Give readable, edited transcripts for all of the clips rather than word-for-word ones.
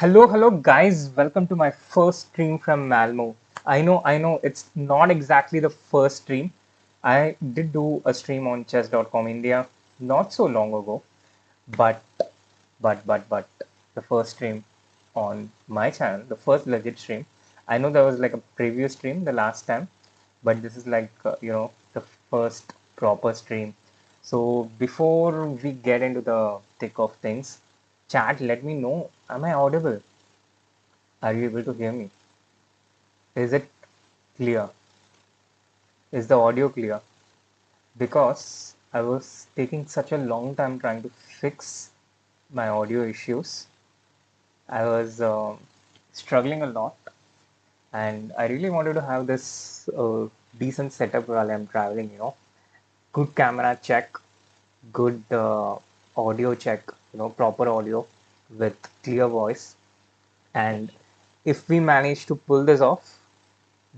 Hello guys, welcome to my first stream from Malmo. I know, it's not exactly the first stream. I did do a stream on chess.com India not so long ago, but but the first stream on my channel, the first legit stream. I know there was like a previous stream the last time, but this is like the first proper stream. So before we get into the thick of things, chat, let me know, am I audible? Are you able to hear me? Is it clear? Is the audio clear? Because I was taking such a long time trying to fix my audio issues. I was struggling a lot, and I really wanted to have this decent setup while I'm traveling, good camera check, good audio check, proper audio with clear voice. And if we manage to pull this off,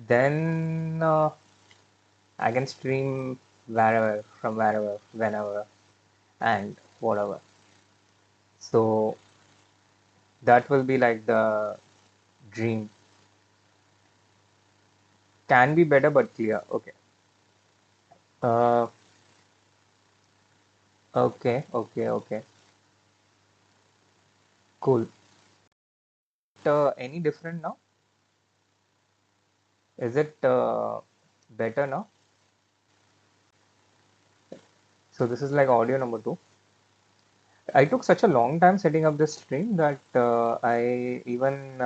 then I can stream wherever, from wherever, whenever, and whatever. So that will be like the dream. Can be better, but clear. Okay. Uh, okay. Cool. Any different now? Is it better now? So this is like audio number two. I took such a long time setting up this stream that I even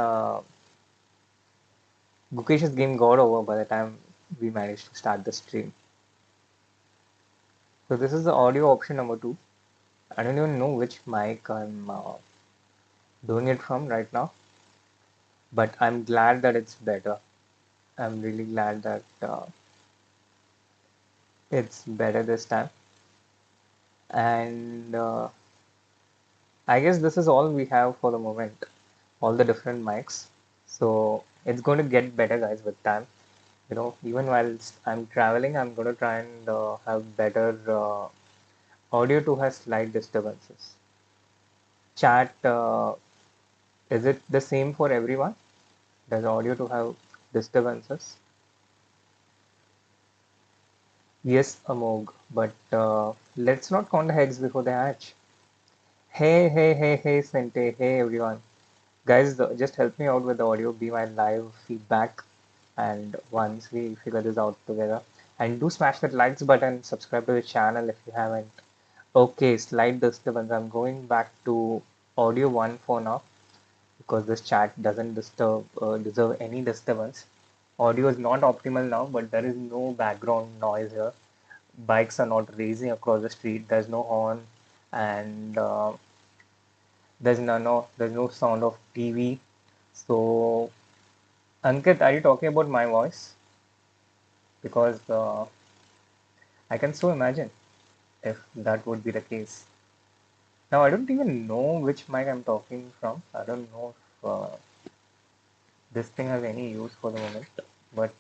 Gukesh's game got over by the time we managed to start the stream. So this is the audio option number two. I don't even know which mic I'm doing it from right now, but I'm glad that it's better. I'm really glad that it's better this time. And I guess this is all we have for the moment, all the different mics. So it's going to get better, guys, with time. Even while I'm traveling, I'm going to try and have better audio to have slight disturbances. Chat, is it the same for everyone? Does audio to have disturbances? Yes, Amog, but let's not count the eggs before they hatch. Hey, Sente, hey everyone. Guys, just help me out with the audio, be my live feedback, and once we figure this out together. And do smash that likes button, subscribe to the channel if you haven't. Okay, slight disturbance. I'm going back to audio 1 for now because this chat doesn't deserve any disturbance. Audio is not optimal now, but there is no background noise here. Bikes are not racing across the street. There's no horn, and there's no sound of TV. So, Ankit, are you talking about my voice? Because I can so imagine if that would be the case. Now, I don't even know which mic I'm talking from. I don't know if this thing has any use for the moment, but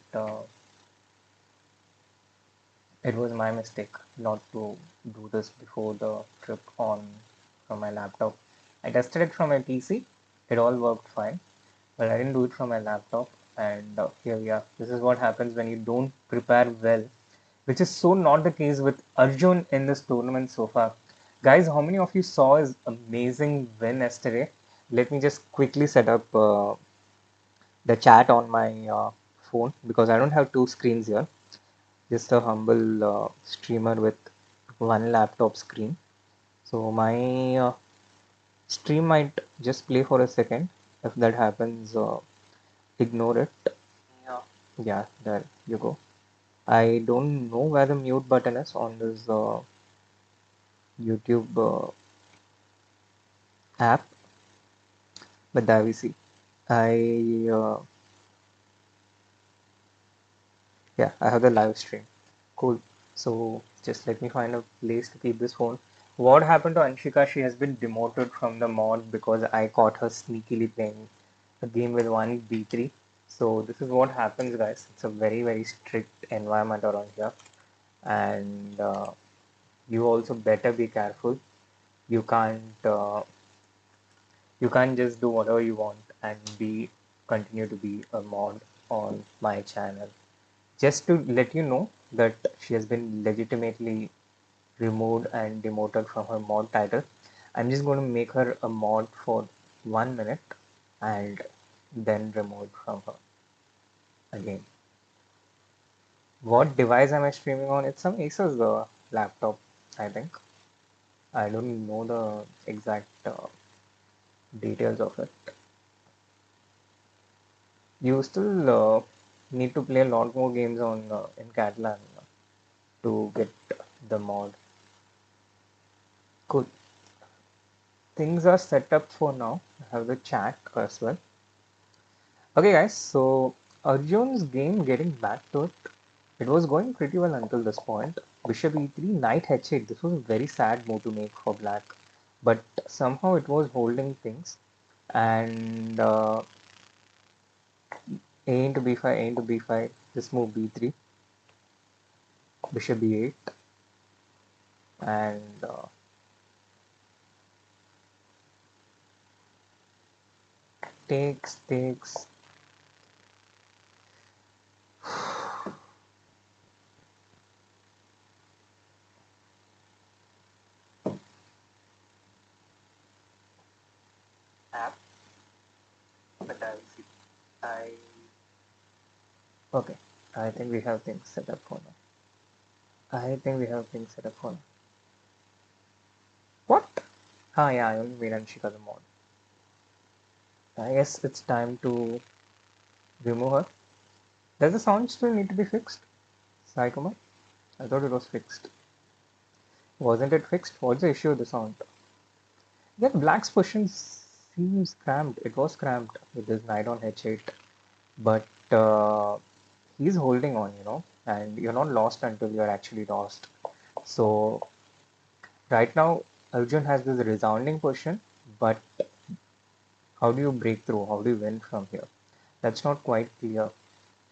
it was my mistake not to do this before the trip on from my laptop. I tested it from my PC. It all worked fine, but I didn't do it from my laptop. And here we are. This is what happens when you don't prepare well, which is so not the case with Arjun in this tournament so far. Guys, how many of you saw his amazing win yesterday? Let me just quickly set up the chat on my phone because I don't have two screens here. Just a humble streamer with one laptop screen. So my stream might just play for a second. If that happens, ignore it. Yeah. Yeah, there you go. I don't know where the mute button is on this YouTube app, but there we see. I Yeah, I have the live stream. Cool. So just let me find a place to keep this phone. What happened to Anshika? She has been demoted from the mod because I caught her sneakily playing a game with one B3. So this is what happens, guys. It's a very strict environment around here, and you also better be careful. You can't You can't just do whatever you want and be continue to be a mod on my channel. Just to let you know that she has been legitimately removed and demoted from her mod title. I'm just going to make her a mod for 1 minute and then remove from her again. What device am I streaming on? It's some Asus laptop, I think. I don't know the exact details of it. You still need to play a lot more games on in Catalan to get the mod. Cool. Things are set up for now. I have the chat as well. Okay, guys. So Arjun's game, getting back to it, it was going pretty well until this point. Bishop e3, knight h8. This was a very sad move to make for black, but somehow it was holding things. And a into b5, a into b5. This move b3, bishop b8, and takes. App, but I'll see. I Okay. I think we have things set up for now. I think we have things set up for now. What? Ah, yeah, I only made Anshika the mod. I guess it's time to remove her. Does the sound still need to be fixed? Psychoma? I thought it was fixed. Wasn't it fixed? What's the issue with the sound? Yeah, the black's position seems cramped. It was cramped with this knight on h8. But he's holding on, and you're not lost until you're actually lost. So right now, Arjun has this resounding position, but how do you break through? How do you win from here? That's not quite clear.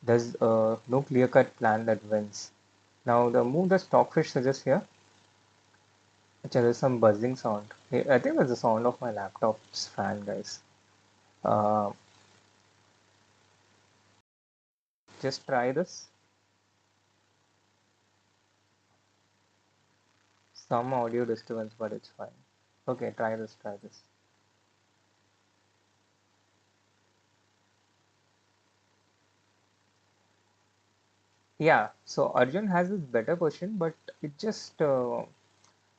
There's no clear-cut plan that wins. Now, the move that Stockfish suggests here, actually, there's some buzzing sound. I think that's the sound of my laptop's fan, guys. Uh, just try this. Some audio disturbance, but it's fine. Okay, try this, try this. Yeah, so Arjun has this better position, but it just, I'm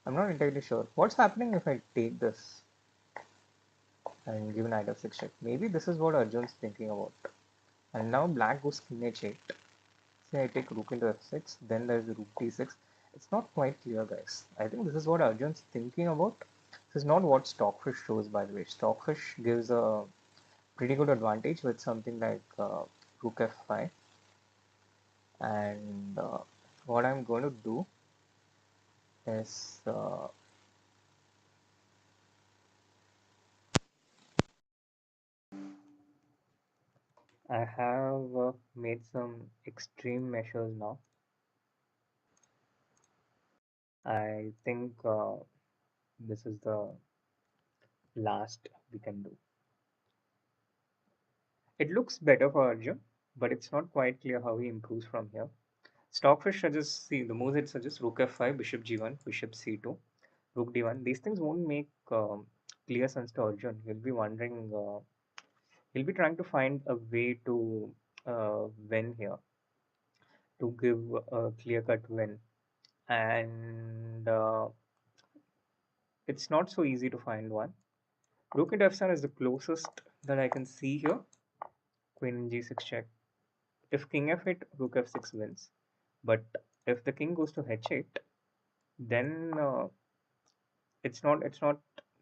not entirely sure. What's happening if I take this and give knight f6 check? Maybe this is what Arjun's thinking about. And now black goes king h8. Say I take rook into f6, then there's rook d6. It's not quite clear, guys. I think this is what Arjun's thinking about. This is not what Stockfish shows, by the way. Stockfish gives a pretty good advantage with something like rook f5. And what I'm going to do is I have made some extreme measures now. I think this is the last we can do. It looks better for Arjun, but it's not quite clear how he improves from here. Stockfish suggests, see, the moves it suggests rook f5, bishop g1, bishop c2, rook d1. These things won't make clear sense to Arjun. He'll be wondering, he'll be trying to find a way to win here, to give a clear cut win. And it's not so easy to find one. Rook at f7 is the closest that I can see here. Queen g6 check. If king f8, rook f6 wins. But if the king goes to h8, then it's not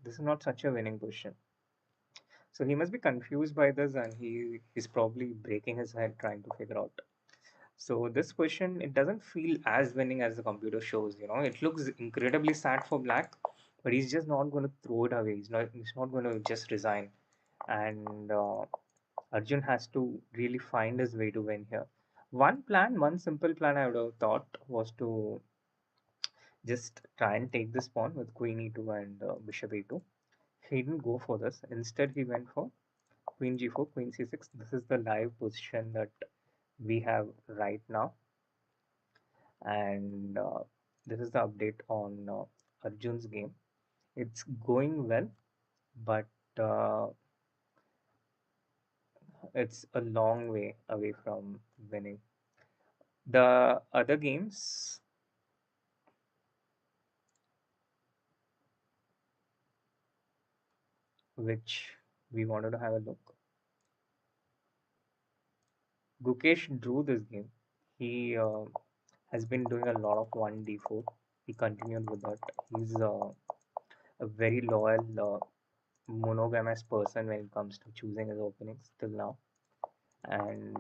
this is not such a winning position. So he must be confused by this, and he's probably breaking his head trying to figure out. So this question, it doesn't feel as winning as the computer shows. It looks incredibly sad for black, but he's just not going to throw it away. He's not going to just resign. And Arjun has to really find his way to win here. One simple plan I would have thought was to just try and take this pawn with queen e2 and bishop e2. he didn't go for this. Instead, he went for queen g4, queen c6. This is the live position that we have right now, and this is the update on Arjun's game. It's going well, but uh, it's a long way away from winning. The other games, which we wanted to have a look, Gukesh drew this game. He has been doing a lot of 1d4. He continued with that. He's a very loyal, monogamous person when it comes to choosing his openings till now, and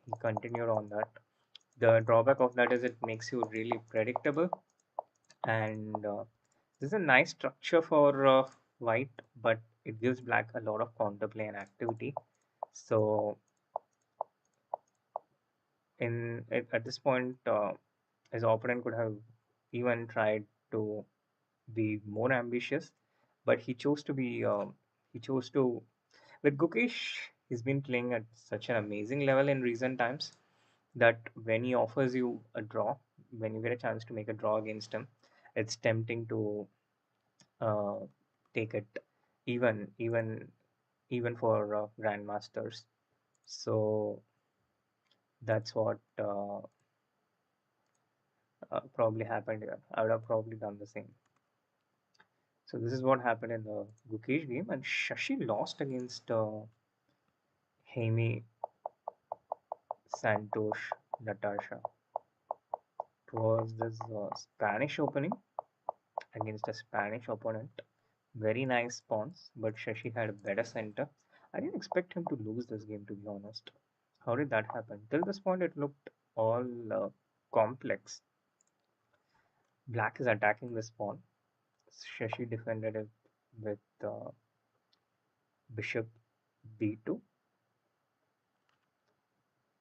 he continued on that. The drawback of that is it makes you really predictable, and this is a nice structure for white, but it gives black a lot of counterplay and activity. So at this point, his opponent could have even tried to be more ambitious, but he chose to. With Gukesh, he's been playing at such an amazing level in recent times that when he offers you a draw, when you get a chance to make a draw against him, it's tempting to uh, take it, even for grandmasters. So that's what probably happened here. I would have probably done the same. So this is what happened in the Gukesh game, and Shashi lost against Hemi Santosh Natasha. It was this Spanish opening against a Spanish opponent. Very nice pawns, but Shashi had a better center. I didn't expect him to lose this game, to be honest. How did that happen? Till this point, it looked all complex. Black is attacking this pawn. Shashi defended it with bishop b2.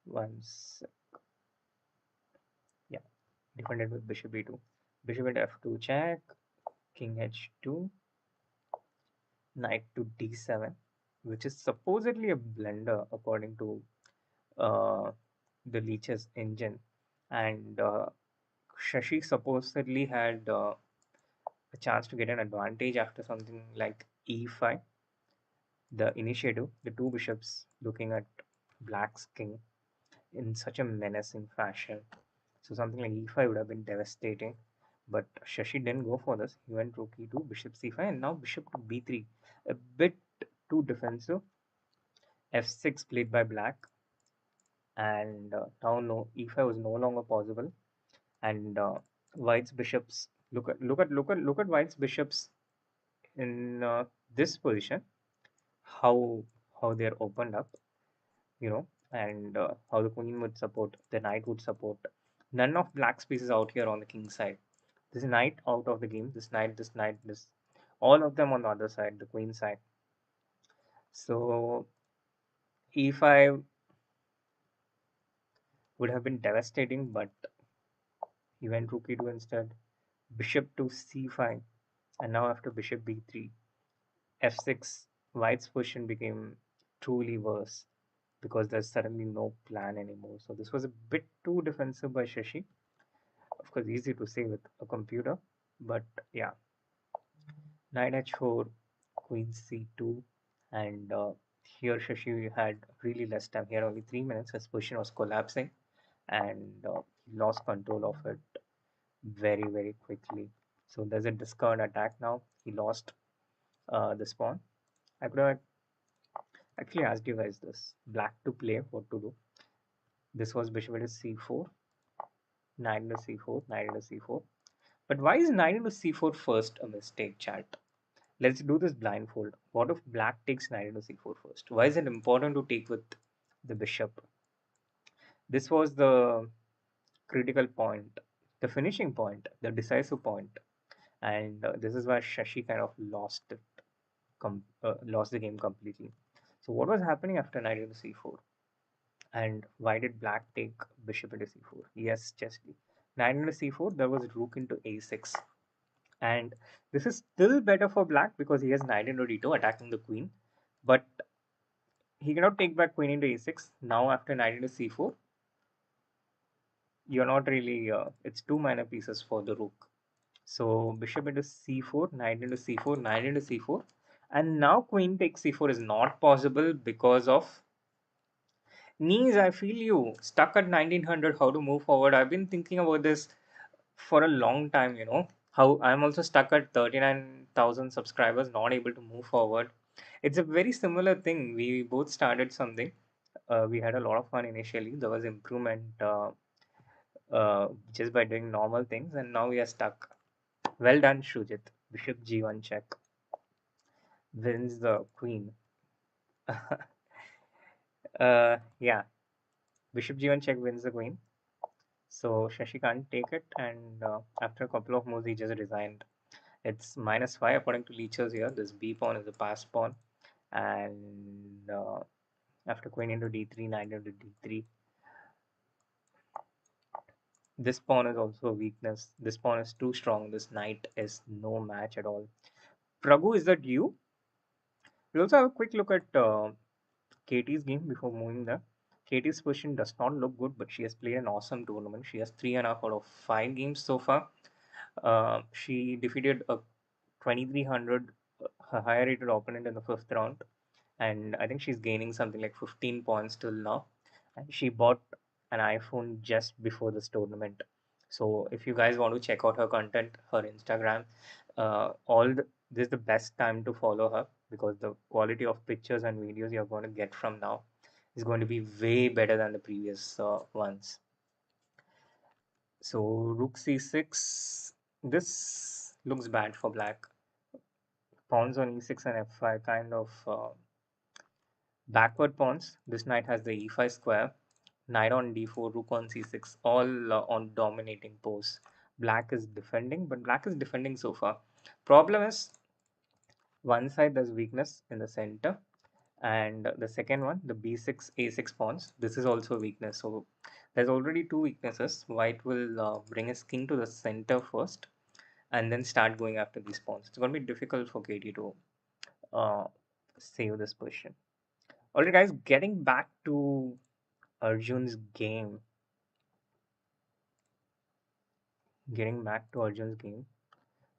Once, yeah, defended with bishop b2. Bishop at f2 check, king h2, knight to d7, which is supposedly a blunder according to uh, the Leech's engine. And Shashi supposedly had a chance to get an advantage after something like e5, the initiative, the two bishops looking at black's king in such a menacing fashion. So something like e5 would have been devastating. But Shashi didn't go for this. He went rook e2, bishop c5, and now bishop to b3. A bit too defensive. f6 played by black, and now no e5 was no longer possible. And white's bishops, look at white's bishops in this position, how they're opened up, and how the queen would support, the knight would support. None of black's pieces out here on the king side. This knight out of the game, this all of them on the other side, the queen side. So e5 would have been devastating, but he went rook e2 instead. Bishop to c5, and now after bishop b3, f6, white's position became truly worse because there's suddenly no plan anymore. So this was a bit too defensive by Shashi. Of course, easy to say with a computer, but yeah, knight h4, queen c2, and here Shashi had really less time. He had only 3 minutes. His position was collapsing, and he lost control of it very, very quickly. So there's a discard attack now. He lost this pawn. I could have actually asked you guys this. Black to play, what to do. This was bishop into c4, knight into c4, knight into c4. But why is knight into c4 first a mistake, chat? Let's do this blindfold. What if black takes knight into c4 first? Why is it important to take with the bishop? This was the critical point, the finishing point, the decisive point, and this is why Shashi kind of lost the game completely. So what was happening after knight into c4? And why did black take bishop into c4? Yes, Chesley. Knight into c4, there was rook into a6. And this is still better for black because he has knight into d2 attacking the queen. But he cannot take back queen into a6. Now after knight into c4, you're not really, it's two minor pieces for the rook. So bishop into c4, knight into c4, knight into c4. And now queen takes c4 is not possible because of knees. I feel you. Stuck at 1900, how to move forward. I've been thinking about this for a long time, How I'm also stuck at 39,000 subscribers, not able to move forward. It's a very similar thing. We both started something. We had a lot of fun initially. There was improvement just by doing normal things, and now we are stuck. Well done, Shujit. Bishop g1 check wins the queen. Yeah, Bishop g1 check wins the queen. So Shashi can't take it, and after a couple of moves, he just resigned. It's -5 according to leechers here. This b pawn is a pass pawn, and after queen into d3, knight into d3, this pawn is also a weakness. This pawn is too strong. This knight is no match at all. Prabhu, is that you? We'll also have a quick look at Katie's game before moving there. Katie's position does not look good, but she has played an awesome tournament. She has 3.5 out of 5 games so far. She defeated a 2300 higher rated opponent in the fifth round, and I think she's gaining something like 15 points till now. And she bought an iPhone just before this tournament. So if you guys want to check out her content, her Instagram, this is the best time to follow her because the quality of pictures and videos you're going to get from now is going to be way better than the previous ones. So rook c6. This looks bad for black. Pawns on e6 and f5 kind of backward pawns. This knight has the e5 square. Knight on d4, rook on c6, all on dominating pose. Black is defending, but black is defending so far. Problem is, one side there's weakness in the center, and the second one, the b6, a6 pawns, this is also weakness. So there's already two weaknesses. White will bring his king to the center first, and then start going after these pawns. It's going to be difficult for Katie to uh, save this position. Alright, guys, getting back to Arjun's game. Getting back to Arjun's game.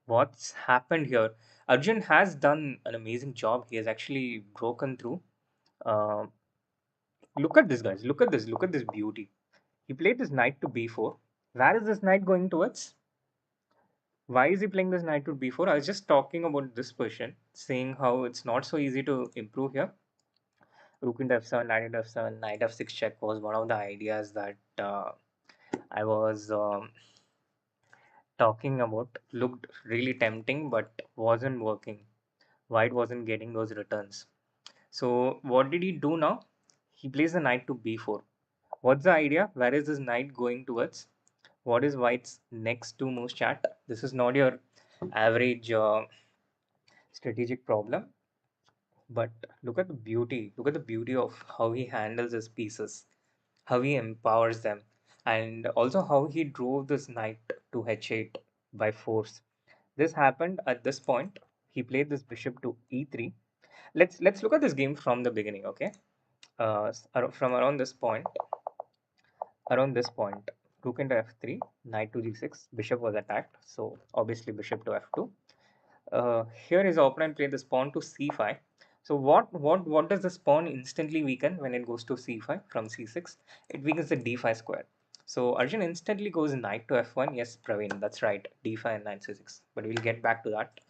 What's happened here? Arjun has done an amazing job. He has actually broken through. Uh, Look at this, guys. Look at this. Look at this beauty. He played this knight to b4. Where is this knight going towards? Why is he playing this knight to b4? I was just talking about this position, saying how it's not so easy to improve here. Rook into f7, knight into f7, knight f6 check was one of the ideas that I was talking about. Looked really tempting, but wasn't working. White wasn't getting those returns. So what did he do now? He plays the knight to b4. What's the idea? Where is this knight going towards? What is White's next two moves, chat? This is not your average strategic problem, but look at the beauty. Look at the beauty of how he handles his pieces, how he empowers them, and also how he drove this knight to h8 by force. This happened at this point. He played this bishop to e3. Let's look at this game from the beginning, okay? From around this point, rook into f3, knight to g6, bishop was attacked, so obviously bishop to f2. Here his opponent played this pawn to c5. So what does this pawn instantly weaken when it goes to c5 from c6? It weakens the d5 square. So Arjun instantly goes knight to f1. Yes, Praveen, that's right, d5 and knight c6. But we'll get back to that.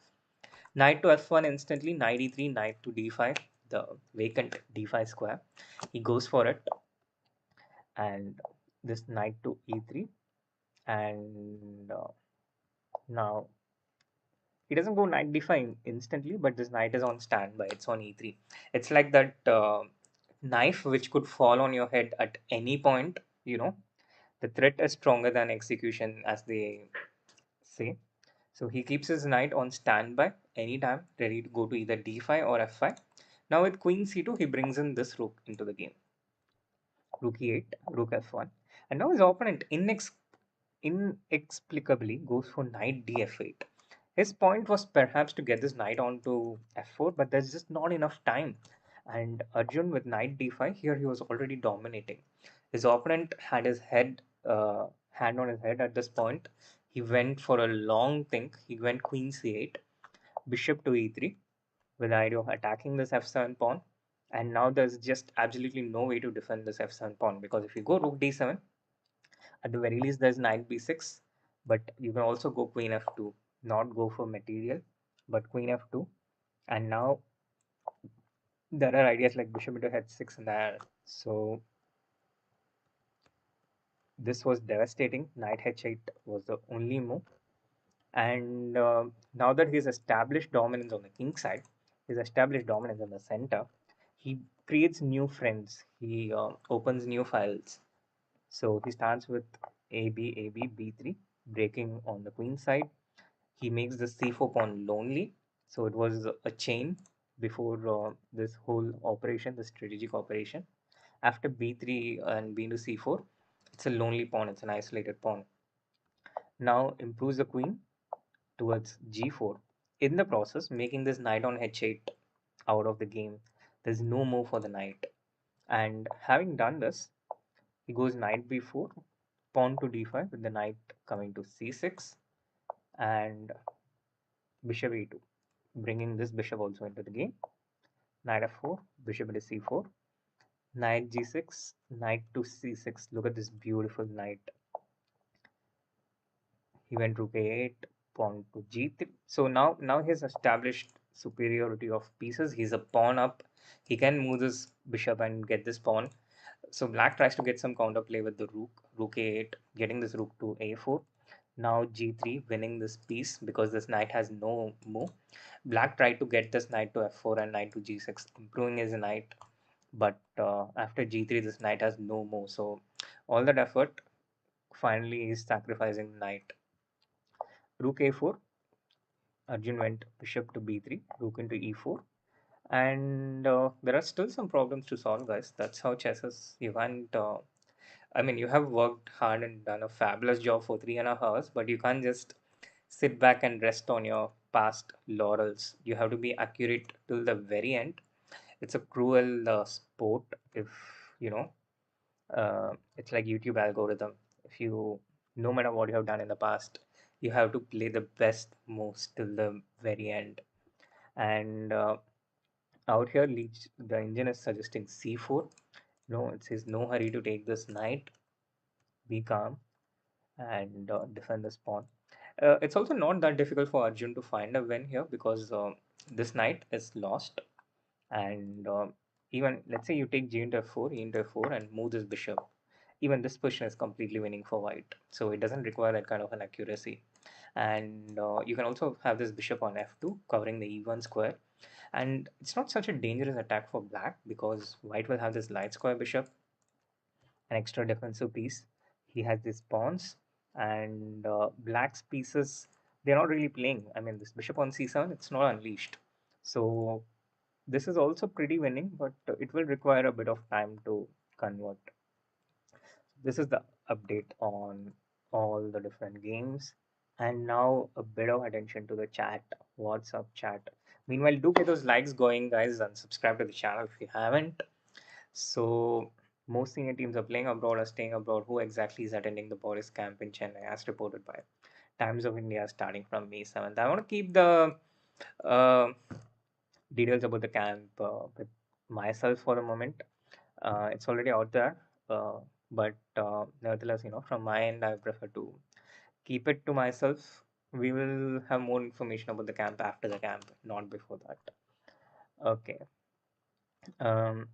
Knight to f1 instantly, knight e3, knight to d5, the vacant d5 square. He goes for it, and this knight to e3, and now he doesn't go knight d5 instantly, but this knight is on standby. It's on e3. It's like that knife which could fall on your head at any point. The threat is stronger than execution, as they say. So he keeps his knight on standby anytime, ready to go to either d5 or f5. Now with queen c2, he brings in this rook into the game. Rook e8, rook f1, and now his opponent inexplicably goes for knight df8. His point was perhaps to get this knight onto f4, but there's just not enough time. And Arjun with knight d5, here he was already dominating. His opponent had his hand on his head at this point. He went for a long think. He went queen c8, bishop to e3, with the idea of attacking this f7 pawn. And now there's just absolutely no way to defend this f7 pawn, because if you go rook d7, at the very least there's knight b6, but you can also go queen f2, not go for material, but queen f2. And now there are ideas like bishop into h6 and that. So this was devastating. Knight h8 was the only move. And now that he's established dominance on the king side, he's established dominance on the center, he creates new friends. He opens new files. So he starts with AB, B3, breaking on the queen side. He makes the c4 pawn lonely. So it was a chain before this whole operation, the strategic operation. After b3 and b into c4, it's a lonely pawn, it's an isolated pawn. Now improves the queen towards g4. In the process, making this knight on h8 out of the game. There's no move for the knight. And having done this, he goes knight b4, pawn to d5 with the knight coming to c6, and bishop e2, bringing this bishop also into the game. Knight f4, bishop into c4, knight g6, knight to c6. Look at this beautiful knight. He went rook a8, pawn to g3. So now he's established superiority of pieces. He's a pawn up. He can move this bishop and get this pawn. So black tries to get some counterplay with the rook a8, getting this rook to a4. Now g3, winning this piece because this knight has no move. Black tried to get this knight to f4 and knight to g6, improving his knight. But after g3, this knight has no move. So all that effort finally is sacrificing knight. Rook a4, Arjun went bishop to b3, rook into e4. And there are still some problems to solve, guys. That's how chess is. You can't. I mean, you have worked hard and done a fabulous job for 3.5 hours, but you can't just sit back and rest on your past laurels. You have to be accurate till the very end. It's a cruel sport. If you know, it's like YouTube algorithm. If you, no matter what you have done in the past, you have to play the best most till the very end. And out here, the engine is suggesting c4. No, it says no hurry to take this knight. Be calm and defend this pawn. It's also not that difficult for Arjun to find a win here because this knight is lost. And even let's say you take g into f4, e into f4, and move this bishop. Even this position is completely winning for white. So it doesn't require that kind of an accuracy. And you can also have this bishop on f2, covering the e1 square. And it's not such a dangerous attack for black because white will have this light square bishop, an extra defensive piece. He has these pawns, and black's pieces, they're not really playing. I mean, this bishop on c7, it's not unleashed. So this is also pretty winning, but it will require a bit of time to convert. This is the update on all the different games. And now a bit of attention to the chat. What's up, chat? Meanwhile, do get those likes going, guys, and subscribe to the channel if you haven't. So, most senior teams are playing abroad or staying abroad. Who exactly is attending the Boris camp in Chennai, as reported by Times of India, starting from May 7th? I want to keep the uh, details about the camp with myself for the moment. It's already out there, but nevertheless, from my end, I prefer to keep it to myself. We will have more information about the camp after the camp, not before that. Okay. Um,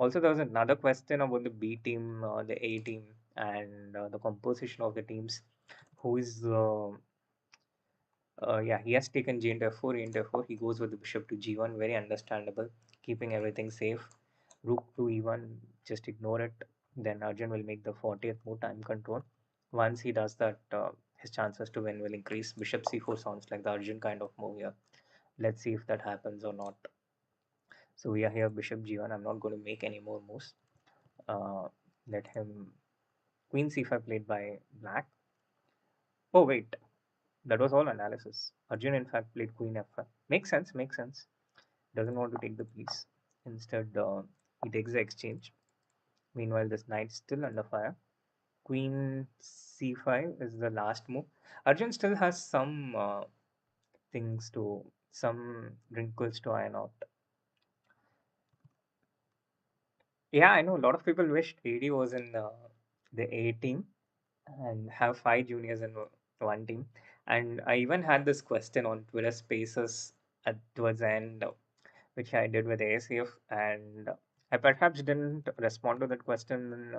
Also, there was another question about the B team, the A team, and the composition of the teams. Who is, yeah, he has taken G into F4, E into F4. He goes with the bishop to G1, very understandable, keeping everything safe. Rook to E1, just ignore it. Then Arjun will make the 40th move, time control. Once he does that, his chances to win will increase. Bishop C4 sounds like the Arjun kind of move here. Let's see if that happens or not. So we are here, Bishop G1. I'm not going to make any more moves. Uh, Let him. Queen c5 played by black. Oh, wait. That was all analysis. Arjun, in fact, played Queen F5. Makes sense, makes sense. Doesn't want to take the piece. Instead, he takes the exchange. Meanwhile, this knight's still under fire. Queen C5 is the last move. Arjun still has some some wrinkles to iron out. Yeah, I know a lot of people wished AD was in the A team and have five juniors in one team. And I even had this question on Twitter Spaces towards the end, which I did with ASAF, and I perhaps didn't respond to that question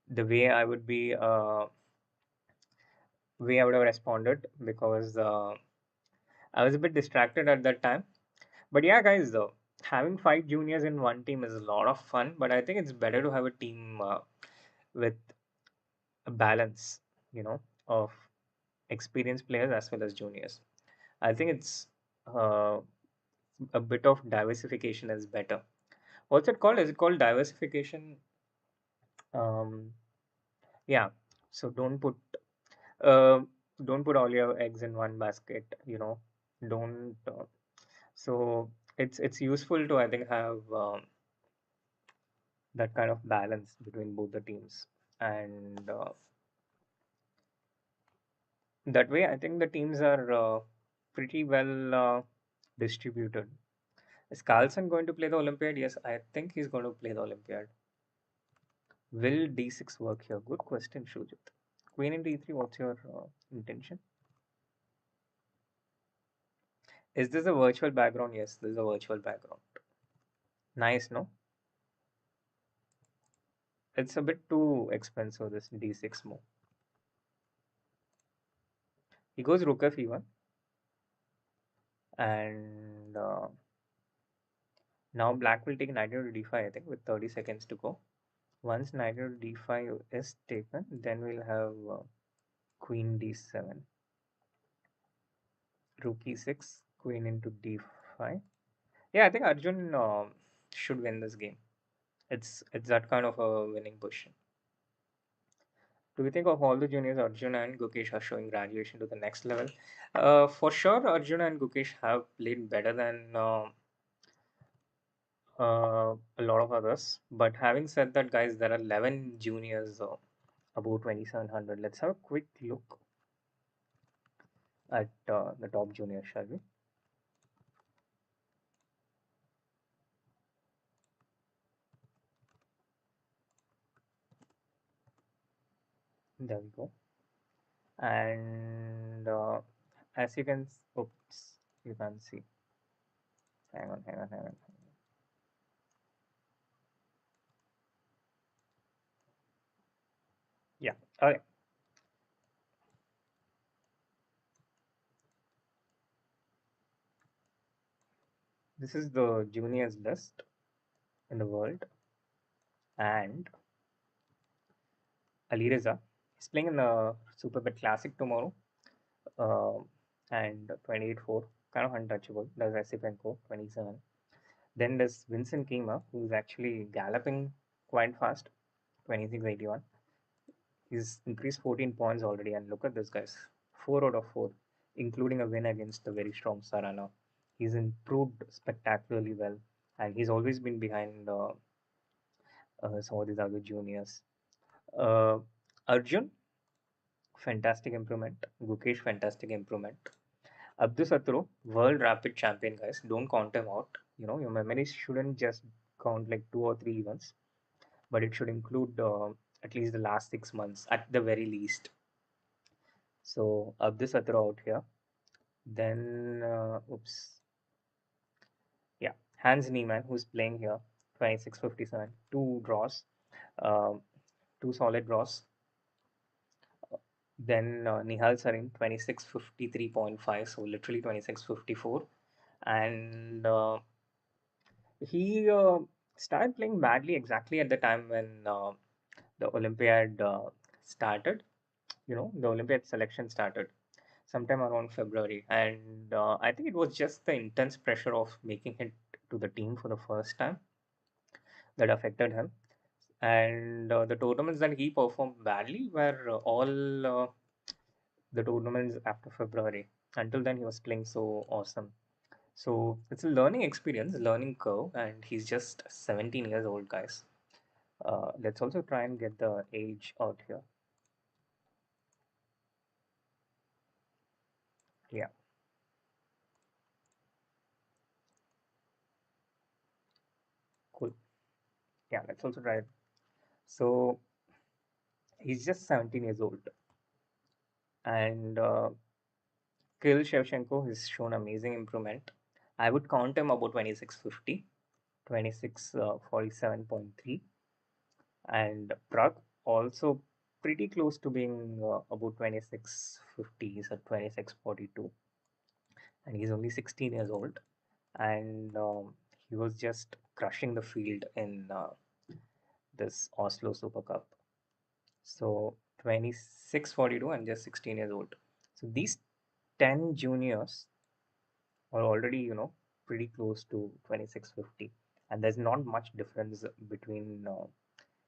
the way I would have responded because I was a bit distracted at that time. But yeah, guys, though, having five juniors in one team is a lot of fun. But I think it's better to have a team with a balance, you know, of experienced players as well as juniors. I think it's uh, a bit of diversification is better. What's it called? Is it called diversification? Um, yeah. So uh, don't put all your eggs in one basket. You know, don't. So it's useful to I think have that kind of balance between both the teams, and that way I think the teams are pretty well distributed. Is Carlson going to play the Olympiad? Yes, I think he's going to play the Olympiad. Will d6 work here? Good question, Shujit. Queen in d3, what's your intention? Is this a virtual background? Yes, this is a virtual background. Nice, no? It's a bit too expensive, this d6 move. He goes rook f e1, and now black will take knight to d5, I think, with 30 seconds to go. Once knight to d5 is taken, then we'll have queen d7, rook e6, queen into d5. Yeah, I think Arjun should win this game. It's that kind of a winning position. Do you think of all the juniors, Arjun and Gukesh are showing graduation to the next level? For sure, Arjun and Gukesh have played better than a lot of others. But having said that, guys, there are 11 juniors above 2700. Let's have a quick look at the top juniors, shall we? There we go. And as you can, oops, you can see. Hang on, hang on, hang on. Yeah. Okay. This is the juniors list in the world, and Ali Reza is playing in the Super Bit Classic tomorrow, uh, and 28-4, kind of untouchable. There's Esipenko, 27. Then there's Vincent Kima, who's actually galloping quite fast, 26-81. He's increased 14 points already, and look at this, guys, 4 out of 4, including a win against the very strong Sarana. He's improved spectacularly well, and he's always been behind some of these other juniors. Uh, Arjun, fantastic improvement. Gukesh, fantastic improvement. Abdusatru, world rapid champion, guys. Don't count him out. You know, your memories shouldn't just count like two or three events, but it should include at least the last 6 months at the very least. So Abdusatru out here. Then, oops, yeah, Hans Niemann, who's playing here, 26-57, two draws, um, two solid draws. Then Nihal Sarin, 26-53.5, so literally 26-54. And he started playing badly exactly at the time when the Olympiad started. You know, the Olympiad selection started sometime around February. And I think it was just the intense pressure of making it to the team for the first time that affected him. And the tournaments that he performed badly were all the tournaments after February. Until then, he was playing so awesome. So it's a learning experience, learning curve, and he's just 17 years old, guys. Let's also try and get the age out here. Yeah, cool. Yeah, let's also try it. So he's just 17 years old, and Kirill Shevchenko has shown amazing improvement. I would count him about 2650, 2647.3, and Prague also pretty close to being about 2650. He's at 2642, and he's only 16 years old. And he was just crushing the field in this Oslo Super Cup. So 2642 and just 16 years old. So these 10 juniors are already, pretty close to 2650. And there's not much difference between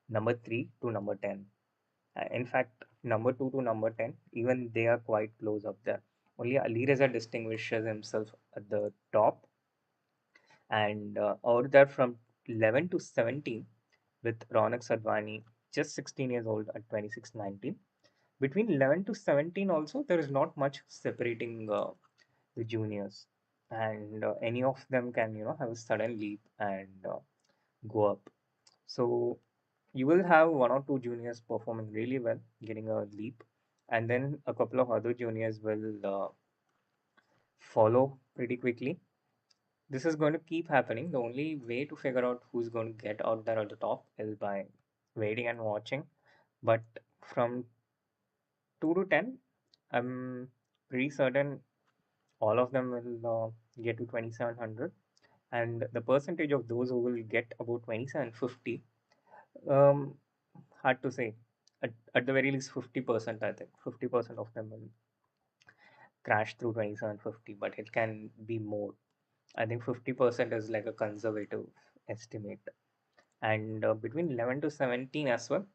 number 3 to number 10. In fact, number 2 to number 10, even they are quite close up there. Only Ali Reza distinguishes himself at the top, and out there from 11 to 17 with Ronak Sadhwani, just 16 years old at 2619. Between 11 to 17 also, there is not much separating the juniors, and any of them can, have a sudden leap and go up. So you will have one or two juniors performing really well, getting a leap, and then a couple of other juniors will follow pretty quickly. This is going to keep happening. The only way to figure out who's going to get out there at the top is by waiting and watching. But from 2 to 10, I'm pretty certain all of them will get to 2700. And the percentage of those who will get about 2750, um, hard to say. At the very least, 50%, I think. 50% of them will crash through 2750, but it can be more. I think 50% is like a conservative estimate. And between 11 to 17 as well,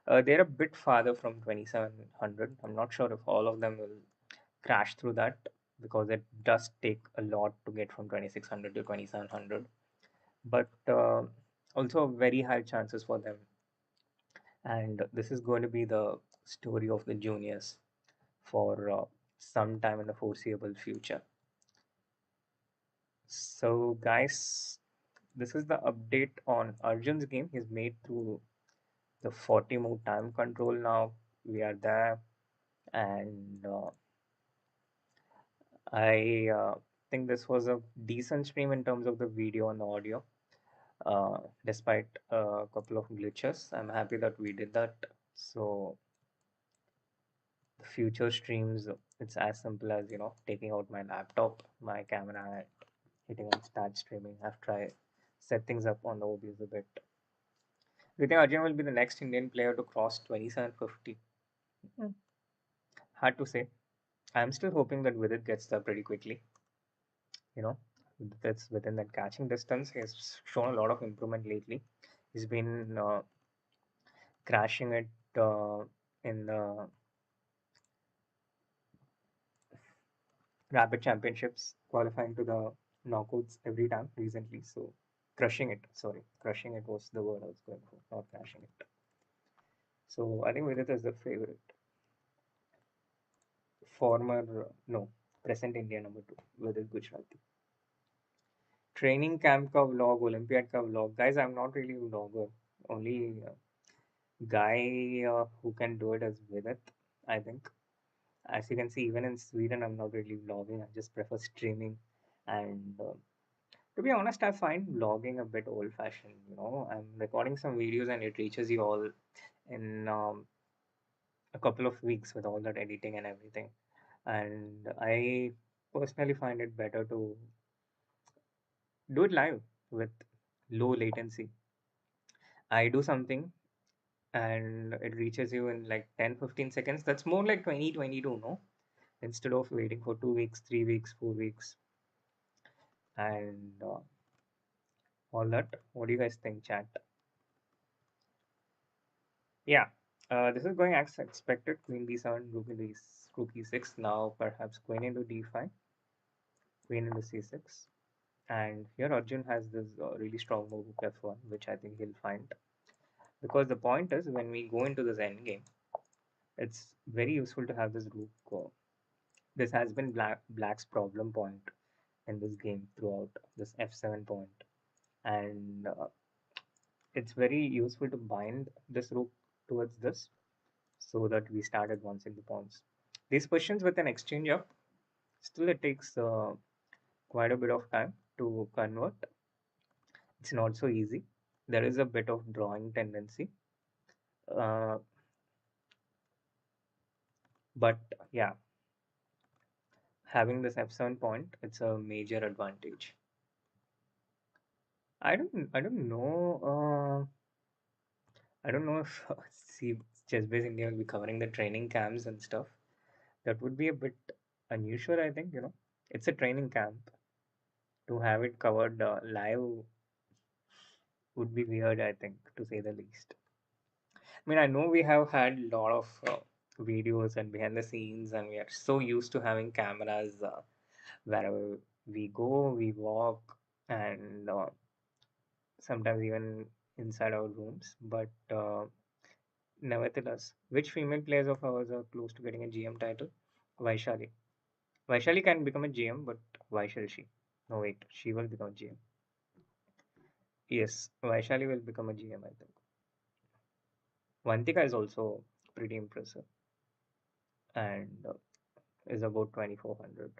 they're a bit farther from 2700. I'm not sure if all of them will crash through that, because it does take a lot to get from 2600 to 2700. But also very high chances for them. And this is going to be the story of the juniors for some time in the foreseeable future. So, guys, this is the update on Arjun's game. He's made through the 40 move time control now. We are there, and I think this was a decent stream in terms of the video and the audio, despite a couple of glitches. I'm happy that we did that. So, the future streams, it's as simple as, taking out my laptop, my camera, and hitting on start streaming after I set things up on the OBS a bit. Do you think Arjun will be the next Indian player to cross 2750? Mm, Hard to say. I'm still hoping that Vidit gets there pretty quickly. You know, that's within that catching distance. He's shown a lot of improvement lately. He's been crashing it in the rapid championships, qualifying to the knockouts every time recently. So, crushing it. Sorry, crushing it was the word I was going for, not crashing it. So, I think Vidit is the favorite. Former, no, present India number two, Vidit Gujarati. Training camp का vlog, Olympiad का vlog. Guys, I'm not really a vlogger. Only guy who can do it is Vidit, I think. As you can see, even in Sweden, I'm not really vlogging. I just prefer streaming. And to be honest, I find vlogging a bit old-fashioned. I'm recording some videos and it reaches you all in a couple of weeks with all that editing and everything. And I personally find it better to do it live with low latency. I do something and it reaches you in like 10-15 seconds. That's more like 2022, no? Instead of waiting for 2 weeks, 3 weeks, 4 weeks, and all that. What do you guys think, chat? Yeah, this is going as expected. Queen B7, Rook in rook e6. Now perhaps queen into d5, queen into c6. And here Arjun has this really strong move rook f1, which I think he'll find. Because the point is, when we go into this endgame, it's very useful to have this rook. This has been black's problem point in this game throughout this f7 point, and it's very useful to bind this rook towards this so that we start advancing the pawns. These positions with an exchange up, still it takes quite a bit of time to convert. It's not so easy. There is a bit of drawing tendency. Uh, but yeah, having this f7 point, it's a major advantage. I don't know. I don't know if see Chessbase India will be covering the training camps and stuff. That would be a bit unusual, I think. It's a training camp. To have it covered live would be weird, I think, to say the least. I mean, I know we have had a lot of videos and behind the scenes, and we are so used to having cameras wherever we go, we walk, and sometimes even inside our rooms. But nevertheless, which female players of ours are close to getting a GM title? Vaishali. Vaishali can become a GM, but why shall she? No, wait, she will become GM. Yes, Vaishali will become a GM, I think. Vantika is also pretty impressive and is about 2400.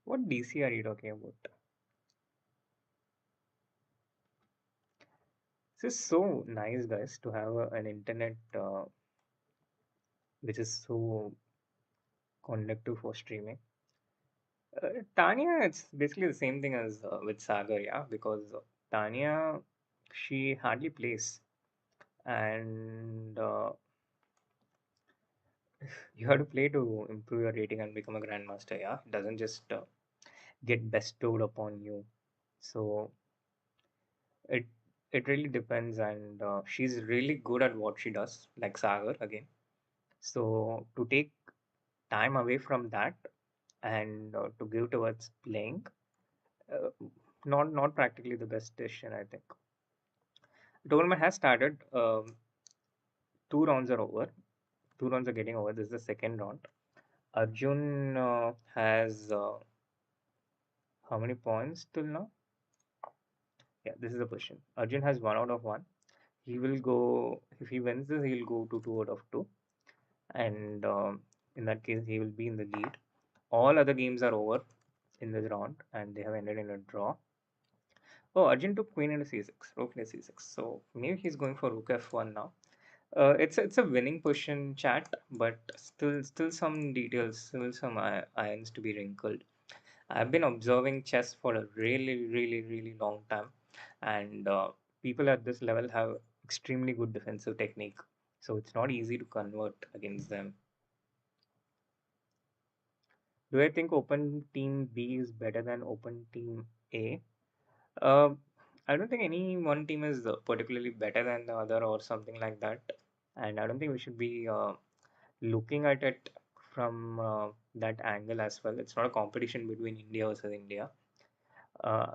What DC are you talking about? This is so nice, guys, to have an internet which is so conducive for streaming. Tanya, it's basically the same thing as with Sagar, yeah, because Tanya, she hardly plays, and you have to play to improve your rating and become a grandmaster, yeah. It doesn't just get bestowed upon you. So it it really depends, and she's really good at what she does, like Sagar again. So to take time away from that and to give towards playing, uh, not practically the best decision, I think. The tournament has started. Two rounds are over. Two rounds are getting over. This is the second round. Arjun has how many points till now? Yeah, this is the question. Arjun has 1 out of 1. He will go, if he wins this, he'll go to 2 out of 2. And in that case, he will be in the lead. All other games are over in this round and they have ended in a draw. Oh, Arjun took queen into c6, rook into c6. So maybe he's going for rook f1 now. It's a winning position, chat, but still some details, still some irons to be wrinkled. I've been observing chess for a really long time, and people at this level have extremely good defensive technique. So it's not easy to convert against them. Do I think Open Team B is better than Open Team A? Uh, I don't think any one team is particularly better than the other or something like that. And I don't think we should be looking at it from that angle as well. It's not a competition between India versus India. Uh,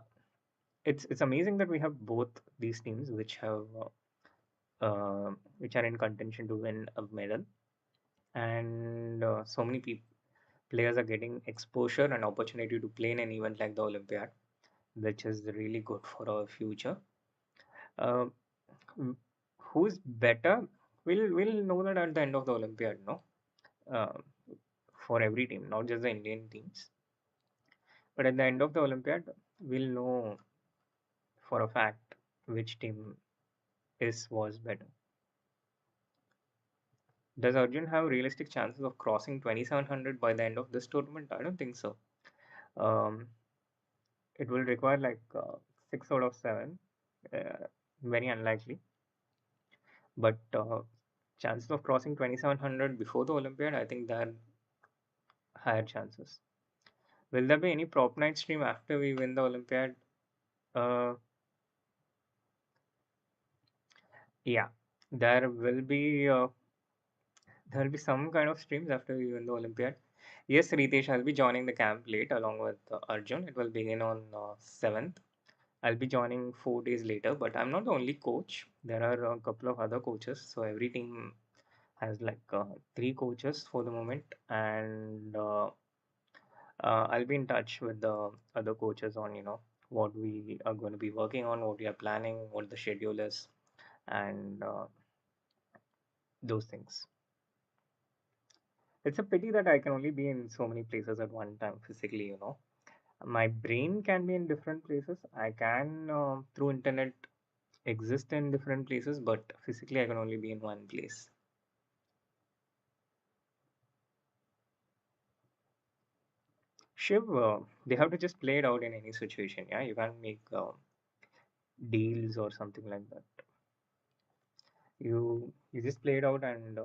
it's amazing that we have both these teams which are in contention to win a medal, and so many players are getting exposure and opportunity to play in an event like the Olympiad, which is really good for our future. Uh, who's better? We'll know that at the end of the Olympiad, no? Uh, for every team, not just the Indian teams. But at the end of the Olympiad, we'll know for a fact which team is was better. Does Arjun have realistic chances of crossing 2700 by the end of this tournament? I don't think so. Um, it will require like 6 out of 7. Uh, Very unlikely. But chances of crossing 2700 before the Olympiad, I think there are higher chances. Will there be any prop night stream after we win the Olympiad? Uh, yeah, there will be. There will be some kind of streams after you win the Olympiad. Yes, Ritesh, I'll be joining the camp late along with Arjun. It will begin on 7th. I'll be joining 4 days later, but I'm not the only coach. There are a couple of other coaches. So every team has like three coaches for the moment, and I'll be in touch with the other coaches on what we are going to be working on, what we are planning, what the schedule is, and those things. It's a pity that I can only be in so many places at one time physically. My brain can be in different places. I can, through internet, exist in different places, but physically I can only be in one place. Shiv, they have to just play it out in any situation. Yeah, you can't make deals or something like that. You just play it out, and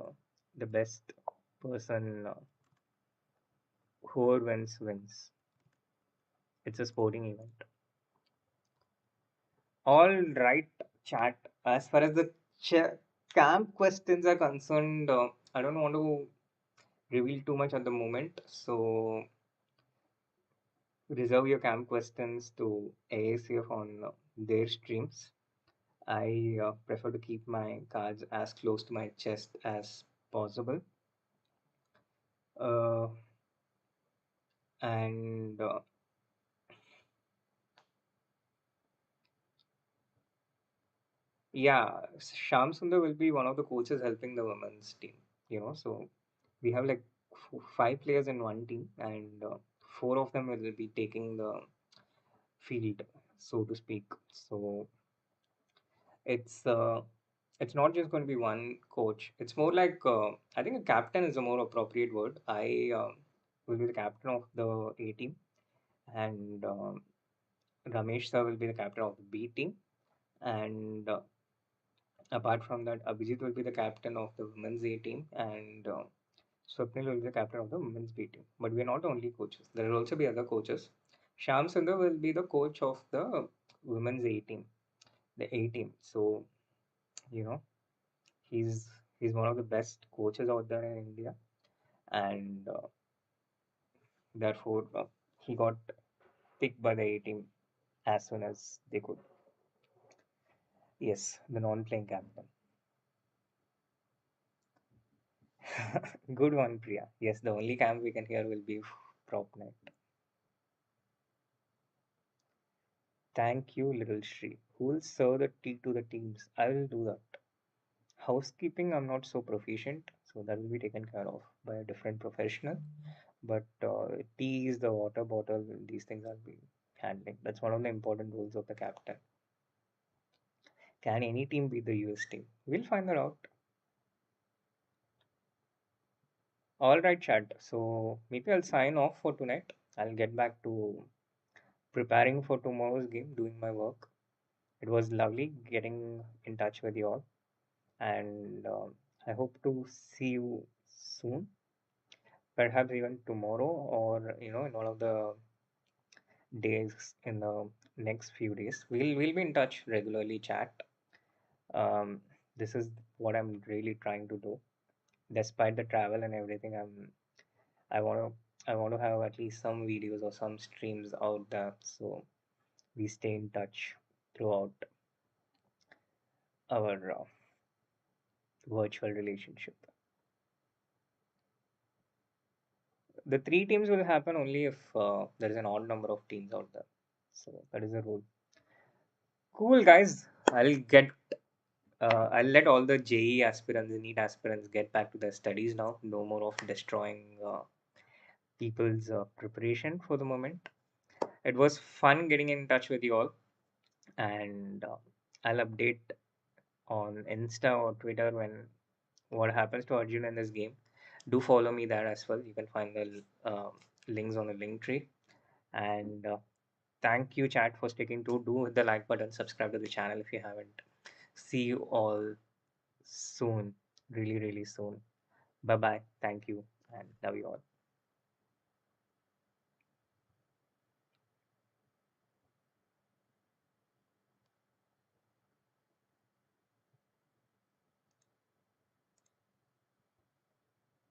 the best person, whoever wins, wins. It's a sporting event. All right, chat. As far as the camp questions are concerned, I don't want to reveal too much at the moment. So reserve your camp questions to AACF on their streams. I prefer to keep my cards as close to my chest as possible. Uh, and yeah, Sham Sundar will be one of the coaches helping the women's team. So we have like five players in one team, and four of them will be taking the field, so to speak. So it's uh, it's not just going to be one coach. It's more like I think a captain is a more appropriate word. I will be the captain of the A team, and Ramesh sir will be the captain of the B team, and apart from that, Abhijit will be the captain of the women's A team, and Swapnil will be the captain of the women's B team. But we are not the only coaches. There will also be other coaches. Sham Sundar will be the coach of the women's A team, the A team. So you know he's he's one of the best coaches out there in India, and therefore he got picked by the A team as soon as they could. Yes, the non-playing captain. Good one, Priya. Yes, the only camp we can hear will be prop night. Thank you, little Shri. Who will serve the tea to the teams? I will do that. Housekeeping, I'm not so proficient, so that will be taken care of by a different professional. But teas, the water bottle, these things I'll be handling. That's one of the important roles of the captain. Can any team beat the US team? We'll find that out. All right, Chad. So maybe I'll sign off for tonight. I'll get back to preparing for tomorrow's game, doing my work. It was lovely getting in touch with you all, and I hope to see you soon, perhaps even tomorrow, or in one of the days in the next few days. We'll be in touch regularly, chat. Um, this is what I'm really trying to do, despite the travel and everything. I want to I want to have at least some videos or some streams out there, so we stay in touch throughout our virtual relationship. The three teams will happen only if there is an odd number of teams out there. So that is the rule. Cool, guys. I'll let all the JE aspirants, the NEET aspirants, get back to their studies now. No more of destroying people's preparation for the moment. It was fun getting in touch with you all, and I'll update on Insta or Twitter when what happens to Arjun in this game. Do follow me there as well. You can find the links on the link tree. And thank you, chat, for sticking to. Do hit the like button, subscribe to the channel if you haven't. See you all soon, really, really soon. Bye bye. Thank you, and love you all.